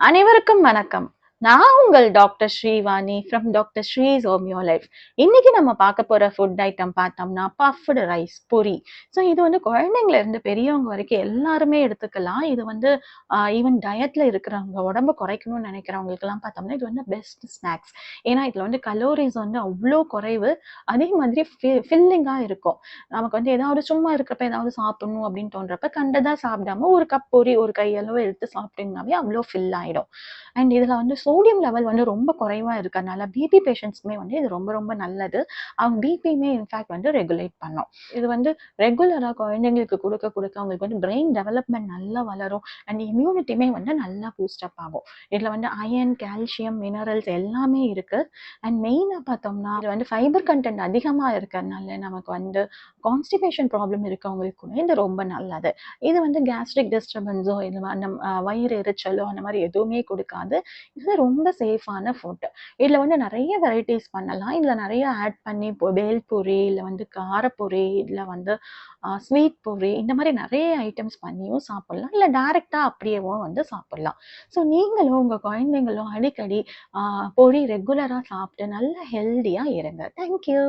அனைவருக்கும் வணக்கம். நான் உங்கள் doctor Srivani from doctor ஸ்ரீஸ் homeo life. இன்னைக்கு நம்ம பார்க்க போற ஃபுட் ஐட்டம் பார்த்தோம்னா பஃப்டு ரைஸ் பொரி. ஸோ இது வந்து குழந்தைங்கள்ல இருந்து பெரியவங்க வரைக்கும் எல்லாருமே எடுத்துக்கலாம். இது வந்து ஈவன் டயட்ல இருக்கிறவங்க, உடம்ப குறைக்கணும்னு நினைக்கிறவங்களுக்கெல்லாம் பார்த்தோம்னா இது வந்து பெஸ்ட் ஸ்நாக்ஸ். ஏன்னா இதுல வந்து கலோரிஸ் வந்து அவ்வளோ குறைவு. அதே மாதிரி ஃபில்லிங்கா இருக்கும். நமக்கு வந்து ஏதாவது சும்மா இருக்கிறப்ப ஏதாவது சாப்பிடணும் அப்படின்னு தோன்றப்ப கண்டதா சாப்பிடாம ஒரு கப் பொரி ஒரு கையளவு எடுத்து சாப்பிட்டீங்கன்னாவே அவ்வளோ ஃபில் ஆயிடும். அண்ட் இதுல வந்து சோடியம் லெவல் வந்து ரொம்ப குறைவா இருக்கறனால பிபி பேஷண்ட்ஸ்க்குமே வந்து இது ரொம்ப ரொம்ப நல்லது. அவங்க பிபியுமே இன்ஃபேக்ட் வந்து ரெகுலேட் பண்ணும். இது வந்து ரெகுலரா குழந்தைங்களுக்கு குடுக்க குடுக்க அவங்களுக்கு வந்து பிரெயின் டெவலப்மெண்ட் நல்லா வளரும். அண்ட் இம்யூனிட்டியுமே வந்து நல்லா பூஸ்ட் அப் ஆகும். இதுல வந்து அயர்ன், கால்சியம், மினரல்ஸ் எல்லாமே இருக்கு. அண்ட் மெயினா பார்த்தோம்னா இது வந்து ஃபைபர் கன்டென்ட் அதிகமா இருக்கறனால நமக்கு வந்து கான்ஸ்டிபேஷன் ப்ராப்ளம் இருக்கவங்களுக்கு கூட இது ரொம்ப நல்லது. இது வந்து கேஸ்ட்ரிக் டிஸ்டர்பன்ஸோ இல்ல அந்த வயிறு எரிச்சலோ அந்த மாதிரி எதுவுமே கொடுக்காது. இது ரொம்ப சேஃபான ஃபுட். இதுல வந்து நிறைய வெரைட்டிஸ் பண்ணலாம். இதுல நிறைய ஆட் பண்ணி பேல் பூரி, இல்ல வந்து காரப்பொரி, இல்ல வந்து ஸ்வீட் பூரி, இந்த மாதிரி நிறைய ஐட்டம்ஸ் பண்ணியும் சாப்பிடலாம். இல்ல டைரக்டா அப்படியேவும் வந்து சாப்பிடலாம். ஸோ நீங்களும் உங்க குழந்தைங்களும் அடிக்கடி பொரி ரெகுலரா சாப்பிட்டு நல்ல ஹெல்தியா இருங்க. தேங்க்யூ.